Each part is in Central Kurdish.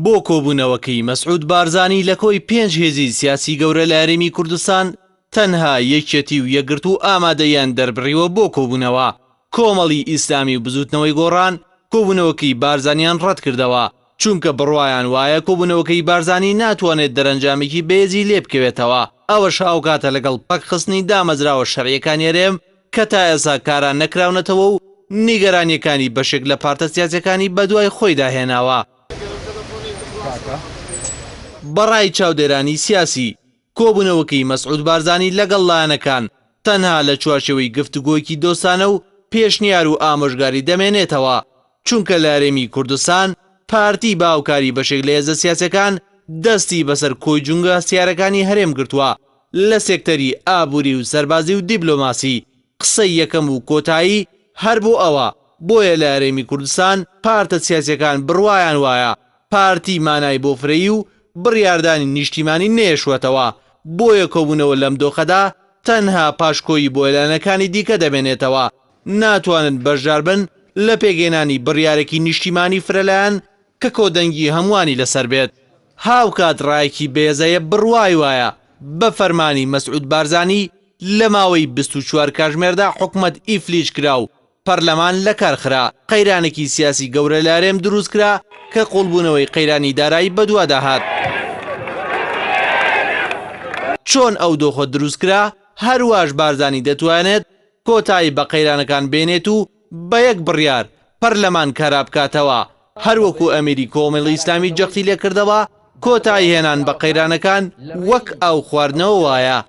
بۆ کۆبوونەوەکەی مەسعود بارزانی لە کۆی 5 هێزی سیاسی گەورە لە هەرێمی کوردستان تەنها یەکێتی و یەکگرت و ئامادەیان دەربڕیوە بۆ کۆبوونەوە. کۆمەڵی ئیسلامی و بزوتنەوەی گۆڕان کۆبوونەوەکەی بارزانیان ڕەت کردەوە چونکە بڕوایان وایە کۆبوونەوەکەی بارزانی ناتوانێت دەرەنجامێکی بێزی لێ بکەوێتەوە. ئەوەش هاوکاتە لەگەڵ پەکخستنی دامەزراوە شەڕیەکانی هەرێم کە تا ئێستا کاران نەکراونەتەوە و نیگەرانیەکانی بەشێک لە پارتە سیاسیەکانی بەدوای خۆی داهێناوە. بەڕای چاودێرانی سیاسی کۆبوونەوەکەی مەسعود بارزانی لەگەڵ لایەنەکان تەنها لە چوارچێوەی گفتوگۆیەکی دۆستانە و پێشنیار و ئامۆژگاری دەمێنێتەوە چونکە لە هەرێمی کوردستان پارتی باوکاری بەشێک لە هێزە سیاسیەکان دەستی بەسەر کۆی جونگە سیارەکانی هەرێم گرتووە لە سێکتەری ئابووری و سەربازی و دیبلۆماسی. قسەی یەکەم و کۆتایی هەر بۆ ئەوە بۆیە لە هەرێمی کوردستان پارتە سیاسیەکان بڕوایان وایە پارتی مانای بۆ فرەیی و بڕیاردانی نیشتیمانی نێشوەتەوە. بۆیە کۆبوونەوە لەم دۆخەدا تەنها پاشکۆیی بۆ ئێلانەکانی دیکە دەبێنێتەوە. ناتوانن بەشدار بن لە پێگەێنانی بڕیارێکی نیشتیمانی فرەلایەن کە کۆدەنگی هەمووانی لەسەر بێت. هاوکات ڕایەکی بێزەیە بڕوای وایە بە فەرمانی مەسعود بارزانی لە ماوەی 24 کاتژمێردا حکومەت ئیفلیج کرا و پەرلەمان لە کارخرا. قەیرانێکی سیاسی گەورە لە هەرێم دروست کرا کە قوڵبوونەوەی قەیرانی دارایی بەدووادا هات. چۆن ئەو دۆخۆ دروست کرا هەروەش بارزانی دەتوانێت کۆتایی بە قەیرانەکان بێنێت و بە یەک بڕیار پەرلەمان کارا بکاتەوە. هەروەکو ئەمیری کۆمەڵی ئیسلامی جەختی لێ کردەوە کۆتایی هێنان بە قەیرانەکان وەک ئەو خواردنەوە وایە.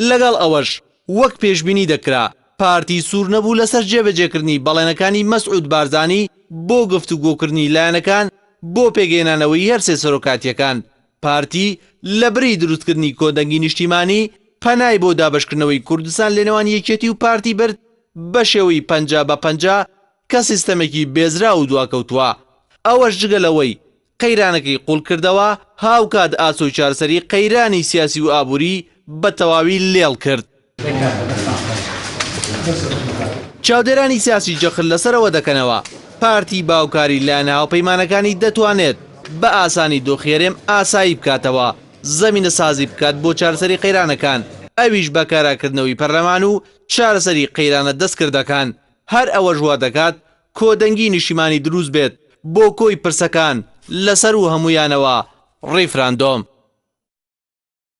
لەگەڵ ئەوەش وەک پێشبینی دەکرا پارتی سوور نەبوو لەسەر جێبەجێکردنی بەڵێنەکانی مەسعود بارزانی بۆ گفتوگۆکردنی لایەنەکان بۆ پێگەێنانەوەی هەرسێ سەرۆکاتیەکان. پارتی لە بری دروستکردنی کۆدەنگی نیشتیمانی پەنای بۆ دابشکردنەوەی کوردستان لێنەوەن یەکێتی و پارتی برد بە شێوەی 50-50 کە سیستەمێکی بێزرا و دواکەوتووە. ئەوەش جگەلەوەی قەیرانەکەی قوڵ کردەوە هاوکات ئاسۆی چارسەری قەیرانی سیاسی و ئابووری بە تەواوی لێڵ کرد. چاودێرانی سیاسی جەخت لەسەرەوە دەکەنەوە پارتی باوکاری لایەنە هاوپەیمانەکانی دەتوانێت بە ئاسانی دۆخێرێم ئاسایی بکاتەوە زەمینە سازی بکات بۆ چارەسەری قەیرانەکان. ئەویش بەکاراکردنەوەی پەرلەمان و چارەسەری قەیرانە دەستکردەکان. هەر ئەوە ژوا دەکات کۆدەنگی نیشتیمانی دروست بێت بۆ کۆی پرسەکان لەسەر و هەمویانەوە ڕیفراندۆم.